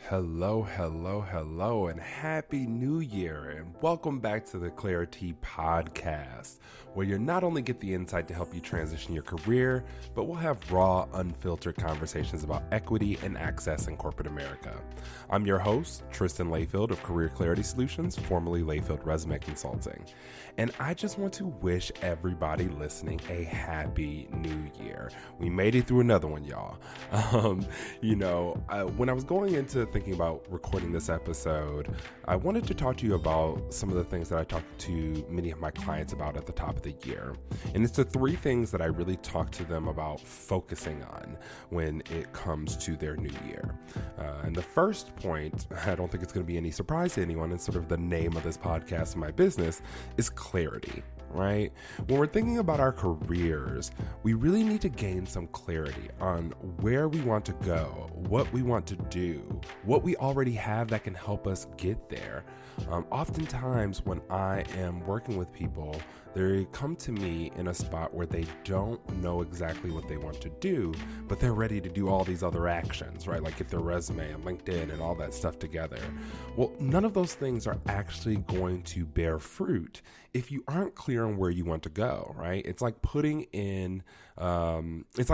Hello, hello, hello, and Happy New Year, and welcome back to the Clarity Podcast, where you not only get the insight to help you transition your career, but we'll have raw, unfiltered conversations about equity and access in corporate America. I'm your host, Tristan Layfield of Career Clarity Solutions, formerly Layfield Resume Consulting, and I just want to wish everybody listening a Happy New Year. We made it through another one, y'all. When I was going into thinking about recording this episode, I wanted to talk to you about some of the things that I talked to many of my clients about at the top of the year. And it's the three things that I really talk to them about focusing on when it comes to their new year. And the first point, I don't think it's going to be any surprise to anyone, and sort of the name of this podcast and my business, is clarity. Right? When we're thinking about our careers, we really need to gain some clarity on where we want to go, what we want to do, what we already have that can help us get there. Oftentimes when I am working with people, they come to me in a spot where they don't know exactly what they want to do, but they're ready to do all these other actions, right? Like get their resume and LinkedIn and all that stuff together. Well, none of those things are actually going to bear fruit if you aren't clear on where you want to go, right? It's like putting in, it's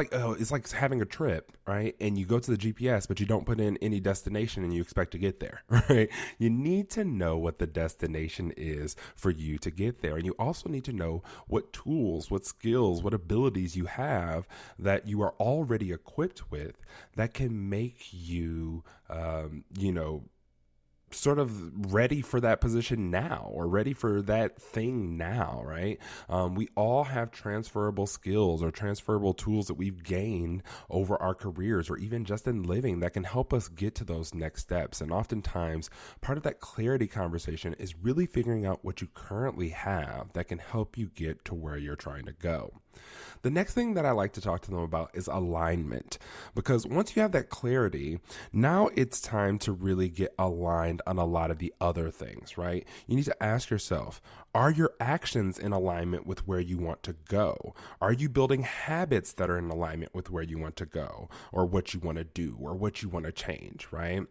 like having a trip, right? And you go to the GPS, but you don't put in any destination and you expect to get there, right? You need to know what the destination is for you to get there. And you also need to know what tools, what skills, what abilities you have that you are already equipped with that can make you, sort of ready for that position now, or ready for that thing now, right? We all have transferable skills or transferable tools that we've gained over our careers or even just in living that can help us get to those next steps. And oftentimes part of that clarity conversation is really figuring out what you currently have that can help you get to where you're trying to go. The next thing that I like to talk to them about is alignment, because once you have that clarity, now it's time to really get aligned on a lot of the other things, right? You need to ask yourself, are your actions in alignment with where you want to go? Are you building habits that are in alignment with where you want to go, or what you want to do, or what you want to change, right?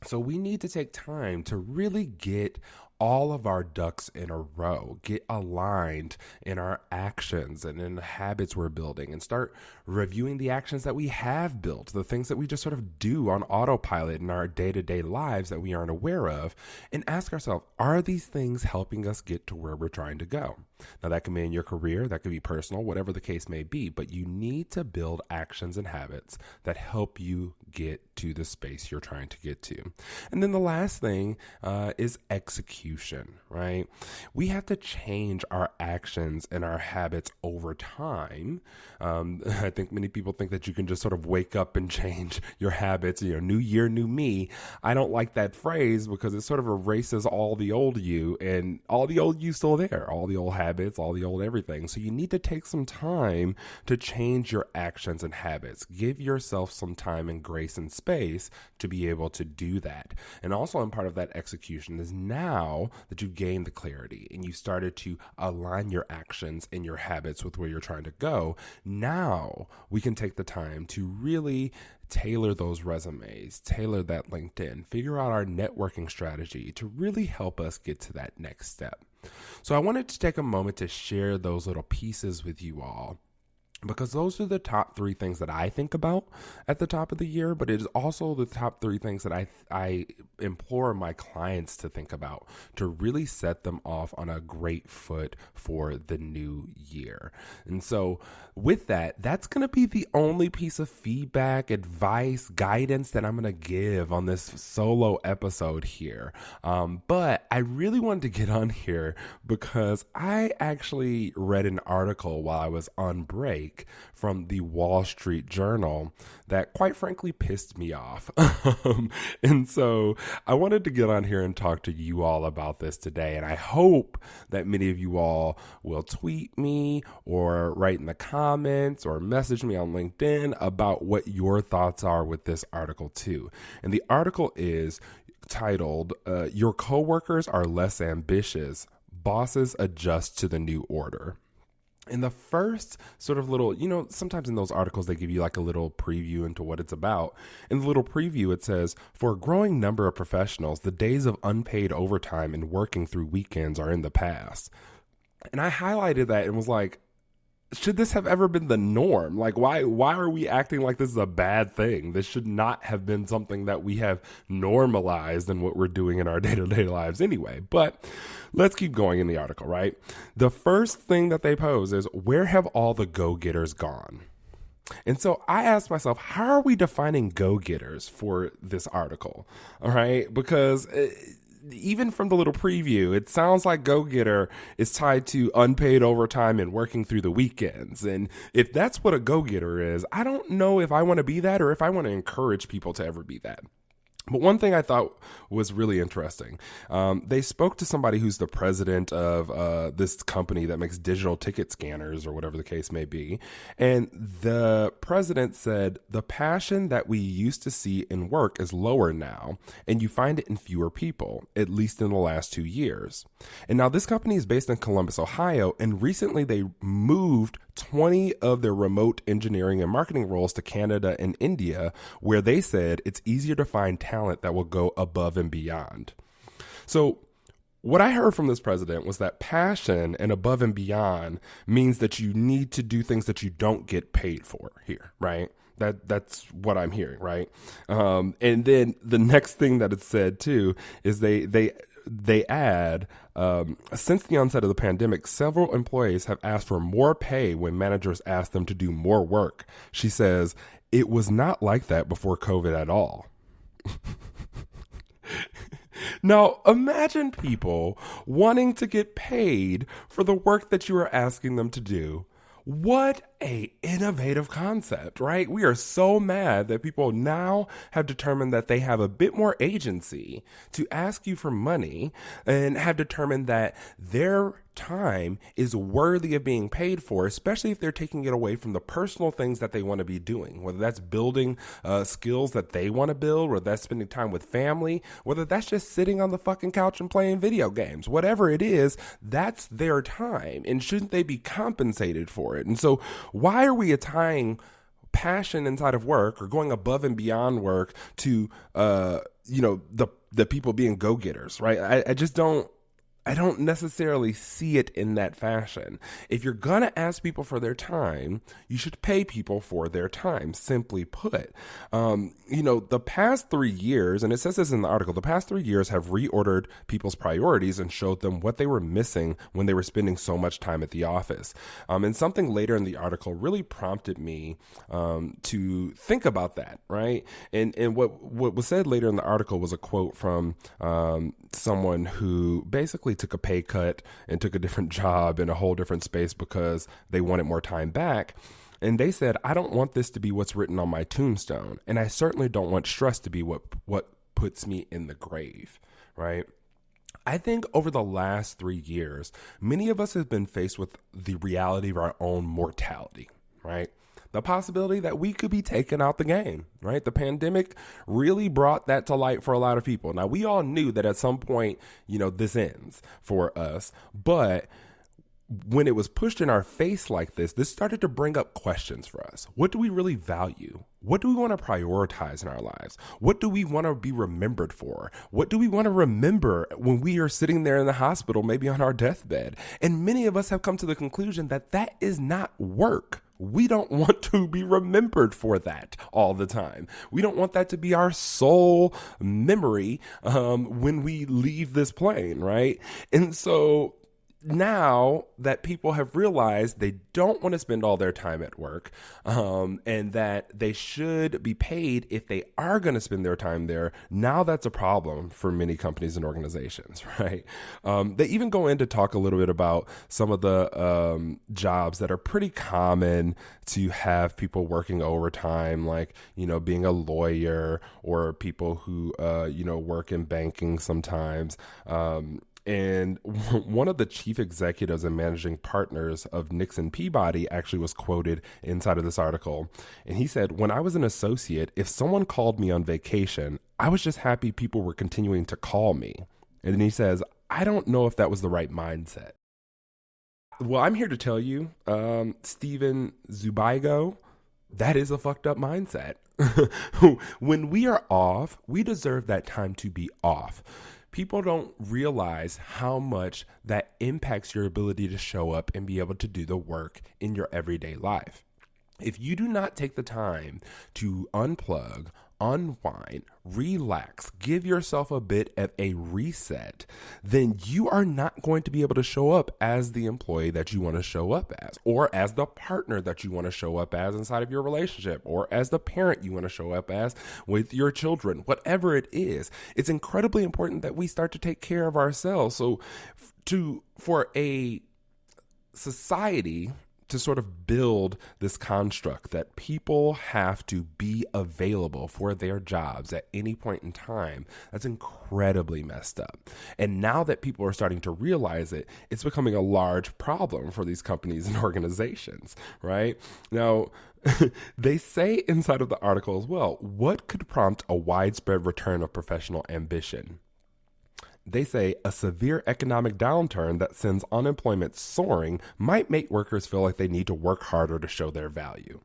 So we need to take time to really get all of our ducks in a row, get aligned in our actions and in the habits we're building, and start reviewing the actions that we have built, the things that we just sort of do on autopilot in our day-to-day lives that we aren't aware of, and ask ourselves, are these things helping us get to where we're trying to go? Now, that can be in your career, that could be personal, whatever the case may be, but you need to build actions and habits that help you get to the space you're trying to get to. And then the last thing is execution, right? We have to change our actions and our habits over time. I think many people think that you can just sort of wake up and change your habits, new year, new me. I don't like that phrase because it sort of erases all the old you, and all the old you still there, all the old habits, all the old everything. So you need to take some time to change your actions and habits. Give yourself some time and grace and space to be able to do that. And also, in part of that execution is now that you've gained the clarity and you started to align your actions and your habits with where you're trying to go, now we can take the time to really tailor those resumes, tailor that LinkedIn, figure out our networking strategy to really help us get to that next step. So I wanted to take a moment to share those little pieces with you all, because those are the top three things that I think about at the top of the year, but it is also the top three things that I implore my clients to think about to really set them off on a great foot for the new year. And so with that, that's going to be the only piece of feedback, advice, guidance that I'm going to give on this solo episode here. But I really wanted to get on here because I actually read an article while I was on break from the Wall Street Journal that quite frankly pissed me off. And so I wanted to get on here and talk to you all about this today. And I hope that many of you all will tweet me or write in the comments or message me on LinkedIn about what your thoughts are with this article too. And the article is titled, Your Coworkers Are Less Ambitious. Bosses Adjust to the New Order. And the first sort of little, sometimes in those articles, they give you like a little preview into what it's about. In the little preview, it says, for a growing number of professionals, the days of unpaid overtime and working through weekends are in the past. And I highlighted that and was like, should this have ever been the norm? Like, why are we acting like this is a bad thing? This should not have been something that we have normalized in what we're doing in our day-to-day lives anyway. But let's keep going in the article, right? The first thing that they pose is, where have all the go-getters gone? And so I asked myself, how are we defining go-getters for this article? All right, because even from the little preview, it sounds like go-getter is tied to unpaid overtime and working through the weekends. And if that's what a go-getter is, I don't know if I want to be that or if I want to encourage people to ever be that. But one thing I thought was really interesting, they spoke to somebody who's the president of this company that makes digital ticket scanners or whatever the case may be. And the president said, the passion that we used to see in work is lower now, and you find it in fewer people, at least in the last 2 years. And now this company is based in Columbus, Ohio, and recently they moved 20 of their remote engineering and marketing roles to Canada and India, where they said it's easier to find talent that will go above and beyond. So what I heard from this president was that passion and above and beyond means that you need to do things that you don't get paid for here, right? That's what I'm hearing, right? And then the next thing that it said too is they add, since the onset of the pandemic, several employees have asked for more pay when managers ask them to do more work. She says, it was not like that before COVID at all. Now, imagine people wanting to get paid for the work that you are asking them to do. What a innovative concept, right? We are so mad that people now have determined that they have a bit more agency to ask you for money and have determined that their time is worthy of being paid for, especially if they're taking it away from the personal things that they want to be doing, whether that's building skills that they want to build, whether that's spending time with family, whether that's just sitting on the fucking couch and playing video games, whatever it is, that's their time. And shouldn't they be compensated for it? And so why are we tying passion inside of work or going above and beyond work to, the people being go-getters, right? I don't necessarily see it in that fashion. If you're going to ask people for their time, you should pay people for their time, simply put. The past 3 years, and it says this in the article, the past 3 years have reordered people's priorities and showed them what they were missing when they were spending so much time at the office. And something later in the article really prompted me to think about that, right? And what was said later in the article was a quote from someone who basically took a pay cut and took a different job in a whole different space because they wanted more time back. And they said, I don't want this to be what's written on my tombstone. And I certainly don't want stress to be what puts me in the grave, right? I think over the last 3 years, many of us have been faced with the reality of our own mortality, right? The possibility that we could be taken out the game, right? The pandemic really brought that to light for a lot of people. Now, we all knew that at some point, this ends for us, but when it was pushed in our face like this started to bring up questions for us. What do we really value? What do we want to prioritize in our lives? What do we want to be remembered for? What do we want to remember when we are sitting there in the hospital, maybe on our deathbed? And many of us have come to the conclusion that that is not work. We don't want to be remembered for that all the time. We don't want that to be our sole memory when we leave this plane, right? And so now that people have realized they don't want to spend all their time at work, and that they should be paid if they are going to spend their time there, now that's a problem for many companies and organizations, right? They even go in to talk a little bit about some of the jobs that are pretty common to have people working overtime, like, being a lawyer or people who, work in banking sometimes. And one of the chief executives and managing partners of Nixon Peabody actually was quoted inside of this article. And he said, when I was an associate, if someone called me on vacation, I was just happy people were continuing to call me. And then he says, I don't know if that was the right mindset. Well, I'm here to tell you, Steven Zubigo, that is a fucked up mindset. When we are off, we deserve that time to be off. People don't realize how much that impacts your ability to show up and be able to do the work in your everyday life. If you do not take the time to unplug, unwind, relax, give yourself a bit of a reset, then you are not going to be able to show up as the employee that you want to show up as, or as the partner that you want to show up as inside of your relationship, or as the parent you want to show up as with your children, whatever it is. It's incredibly important that we start to take care of ourselves. So for a society to sort of build this construct that people have to be available for their jobs at any point in time, that's incredibly messed up. And now that people are starting to realize it, it's becoming a large problem for these companies and organizations, right? Now, they say inside of the article as well, what could prompt a widespread return of professional ambition? They say a severe economic downturn that sends unemployment soaring might make workers feel like they need to work harder to show their value.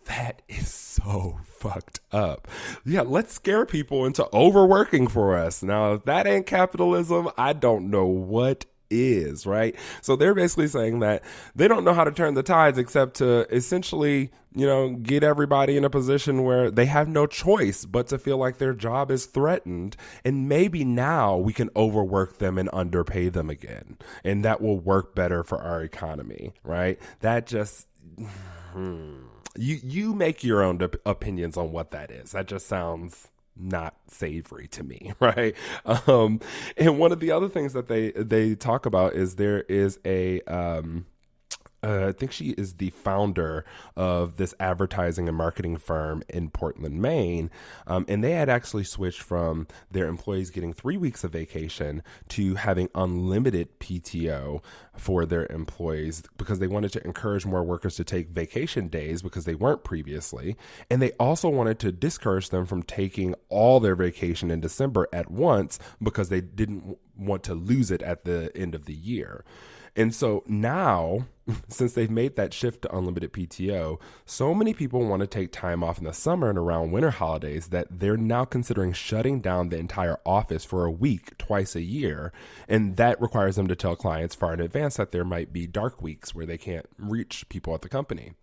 That is so fucked up. Yeah, let's scare people into overworking for us. Now, if that ain't capitalism, I don't know what is, right? So they're basically saying that they don't know how to turn the tides except to essentially, get everybody in a position where they have no choice but to feel like their job is threatened. And maybe now we can overwork them and underpay them again. And that will work better for our economy, right? That just, you make your own opinions on what that is. That just sounds not savory to me, right? And one of the other things that they talk about is there is I think she is the founder of this advertising and marketing firm in Portland, Maine. And they had actually switched from their employees getting 3 weeks of vacation to having unlimited PTO for their employees because they wanted to encourage more workers to take vacation days because they weren't previously. And they also wanted to discourage them from taking all their vacation in December at once because they didn't want to lose it at the end of the year. And so now, since they've made that shift to unlimited PTO, so many people want to take time off in the summer and around winter holidays that they're now considering shutting down the entire office for a week twice a year. And that requires them to tell clients far in advance that there might be dark weeks where they can't reach people at the company.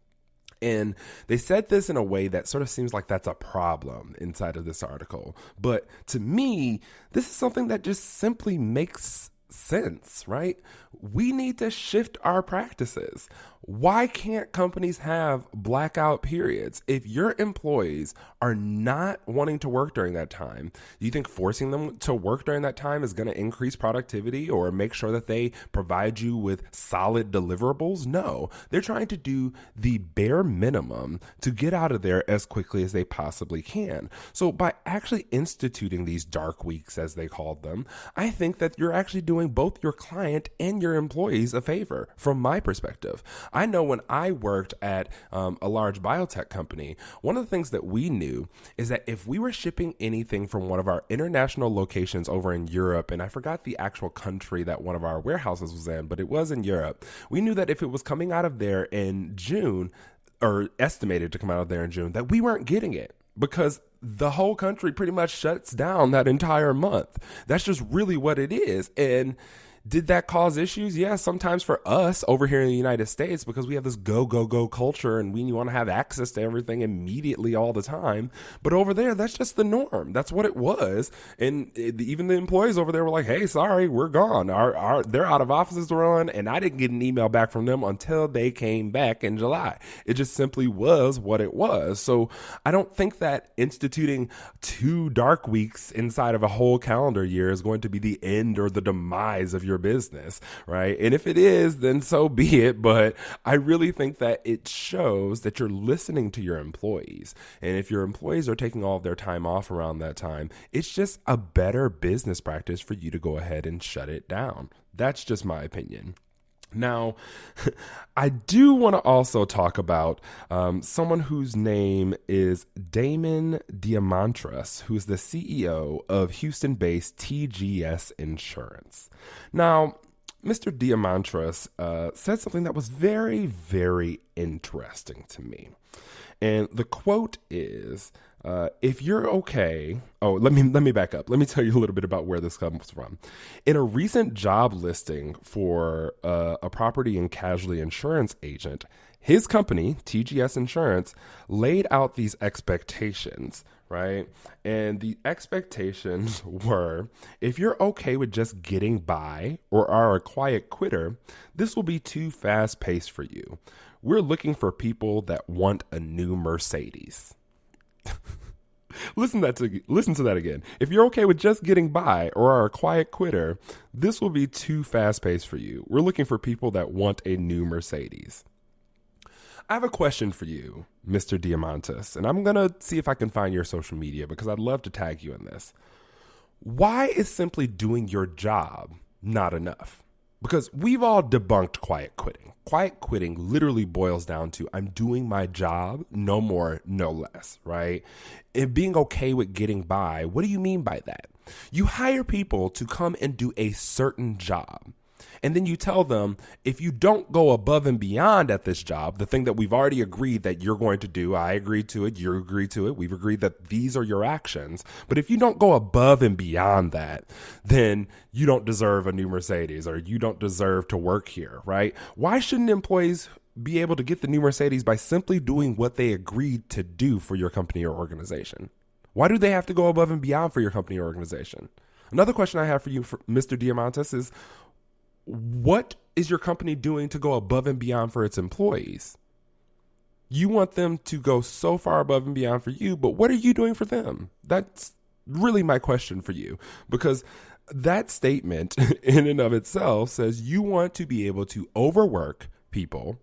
And they said this in a way that sort of seems like that's a problem inside of this article. But to me, this is something that just simply makes sense, right? We need to shift our practices. Why can't companies have blackout periods? If your employees are not wanting to work during that time, do you think forcing them to work during that time is going to increase productivity or make sure that they provide you with solid deliverables? No, they're trying to do the bare minimum to get out of there as quickly as they possibly can. So by actually instituting these dark weeks, as they called them, I think that you're actually doing both your client and your employees a favor from my perspective. I know when I worked at a large biotech company, one of the things that we knew is that if we were shipping anything from one of our international locations over in Europe, and I forgot the actual country that one of our warehouses was in, but it was in Europe, we knew that if it was coming out of there in June, or estimated to come out of there in June, that we weren't getting it because the whole country pretty much shuts down that entire month. That's just really what it is. And did that cause issues? Yeah, sometimes for us over here in the United States because we have this go, go, go culture and we want to have access to everything immediately all the time. But over there, that's just the norm. That's what it was. And even the employees over there were like, hey, sorry, we're gone. Their out of offices were on, and I didn't get an email back from them until they came back in July. It just simply was what it was. So I don't think that instituting 2 dark weeks inside of a whole calendar year is going to be the end or the demise of your business, right? And if it is, then so be it. But I really think that it shows that you're listening to your employees. And if your employees are taking all of their time off around that time, it's just a better business practice for you to go ahead and shut it down. That's just my opinion. Now, I do want to also talk about someone whose name is Damon Diamantras, who's the CEO of Houston-based TGS Insurance. Now, Mr. Diamantris said something that was very, very interesting to me. And the quote is, if you're okay, let me back up. Let me tell you a little bit about where this comes from. In a recent job listing for a property and casualty insurance agent, his company, TGS Insurance, laid out these expectations, right? And the expectations were, if you're okay with just getting by or are a quiet quitter, this will be too fast paced for you. We're looking for people that want a new Mercedes. Listen to that again. If you're okay with just getting by or are a quiet quitter, this will be too fast paced for you. We're looking for people that want a new Mercedes. I have a question for you, Mr. Diamantis, and I'm going to see if I can find your social media because I'd love to tag you in this. Why is simply doing your job not enough? Because we've all debunked quiet quitting. Quiet quitting literally boils down to I'm doing my job, no more, no less, right? And being okay with getting by, what do you mean by that? You hire people to come and do a certain job. And then you tell them, if you don't go above and beyond at this job, the thing that we've already agreed that you're going to do, I agreed to it, you agreed to it, we've agreed that these are your actions. But if you don't go above and beyond that, then you don't deserve a new Mercedes or you don't deserve to work here, right? Why shouldn't employees be able to get the new Mercedes by simply doing what they agreed to do for your company or organization? Why do they have to go above and beyond for your company or organization? Another question I have for you, Mr. Diamantis, is what is your company doing to go above and beyond for its employees? You want them to go so far above and beyond for you, but what are you doing for them? That's really my question for you, because that statement in and of itself says you want to be able to overwork people,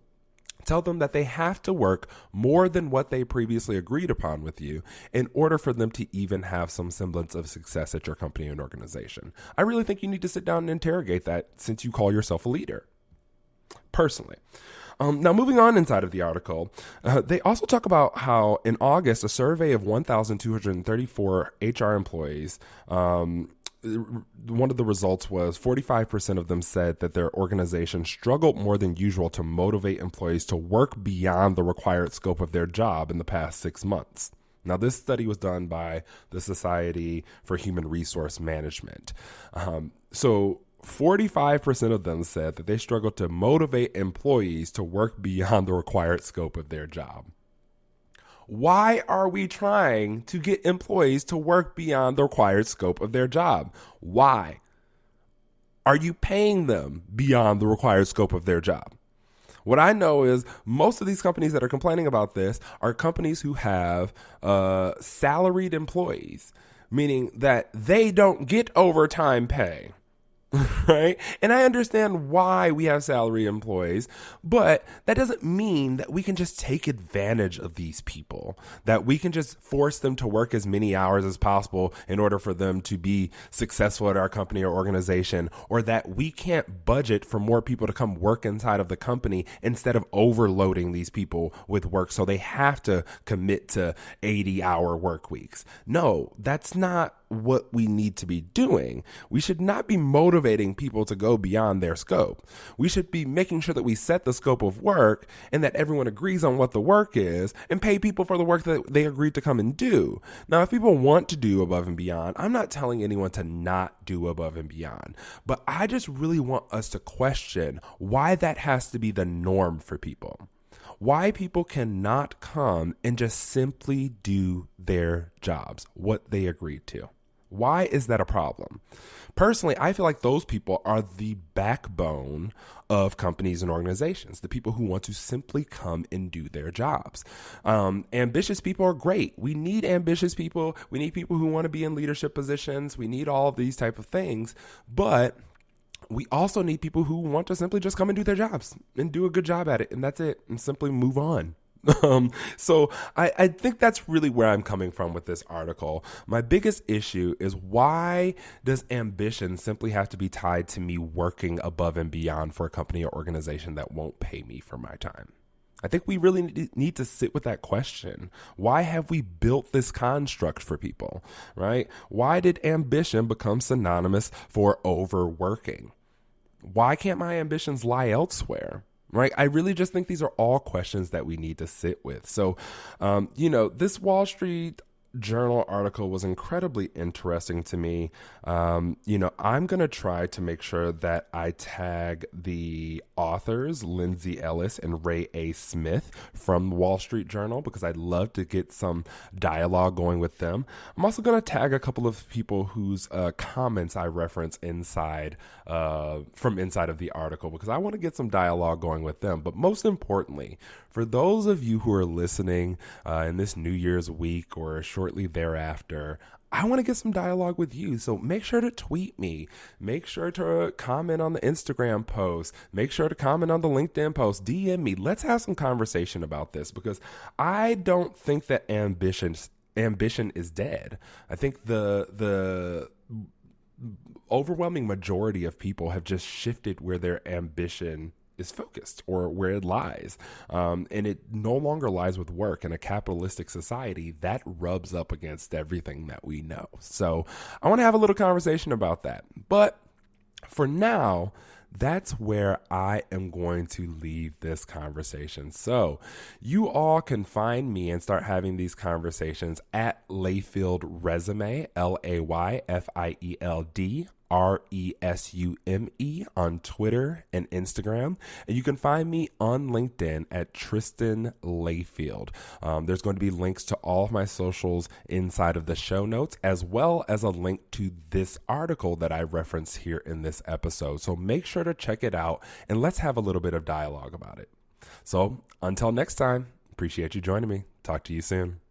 tell them that they have to work more than what they previously agreed upon with you in order for them to even have some semblance of success at your company and organization. I really think you need to sit down and interrogate that since you call yourself a leader, personally. Now, moving on inside of the article, they also talk about how in August, a survey of 1,234 HR employees, one of the results was 45% of them said that their organization struggled more than usual to motivate employees to work beyond the required scope of their job in the past 6 months. Now, this study was done by the Society for Human Resource Management. So 45% of them said that they struggled to motivate employees to work beyond the required scope of their job. Why are we trying to get employees to work beyond the required scope of their job? Why? Are you paying them beyond the required scope of their job? What I know is most of these companies that are complaining about this are companies who have salaried employees, meaning that they don't get overtime pay. Right? And I understand why we have salary employees, but that doesn't mean that we can just take advantage of these people, that we can just force them to work as many hours as possible in order for them to be successful at our company or organization, or that we can't budget for more people to come work inside of the company instead of overloading these people with work so they have to commit to 80-hour work weeks. No, that's not what we need to be doing. We should not be motivating people to go beyond their scope. We should be making sure that we set the scope of work and that everyone agrees on what the work is and pay people for the work that they agreed to come and do. Now, if people want to do above and beyond, I'm not telling anyone to not do above and beyond, but I just really want us to question why that has to be the norm for people. Why people cannot come and just simply do their jobs, what they agreed to. Why is that a problem? Personally, I feel like those people are the backbone of companies and organizations, the people who want to simply come and do their jobs. Ambitious people are great. We need ambitious people. We need people who want to be in leadership positions. We need all of these type of things. But we also need people who want to simply just come and do their jobs and do a good job at it. And that's it. And simply move on. So I think that's really where I'm coming from with this article. My biggest issue is, why does ambition simply have to be tied to me working above and beyond for a company or organization that won't pay me for my time? I think we really need to sit with that question. Why have we built this construct for people, right? Why did ambition become synonymous for overworking? Why can't my ambitions lie elsewhere? Right. I really just think these are all questions that we need to sit with. So, this Wall Street Journal article was incredibly interesting to me. I'm going to try to make sure that I tag the authors, Lindsay Ellis and Ray A. Smith from the Wall Street Journal, because I'd love to get some dialogue going with them. I'm also going to tag a couple of people whose comments I reference from inside of the article, because I want to get some dialogue going with them. But most importantly, for those of you who are listening in this New Year's week or shortly thereafter, I want to get some dialogue with you. So make sure to tweet me. Make sure to comment on the Instagram post. Make sure to comment on the LinkedIn post. DM me. Let's have some conversation about this, because I don't think that ambition is dead. I think the overwhelming majority of people have just shifted where their ambition is focused, or where it lies. And it no longer lies with work. In a capitalistic society, that rubs up against everything that we know. So I want to have a little conversation about that. But for now, that's where I am going to leave this conversation. So you all can find me and start having these conversations at Layfield Resume, LayfieldResume on Twitter and Instagram. And you can find me on LinkedIn at Tristan Layfield. There's going to be links to all of my socials inside of the show notes, as well as a link to this article that I referenced here in this episode. So make sure to check it out, and let's have a little bit of dialogue about it. So until next time, appreciate you joining me. Talk to you soon.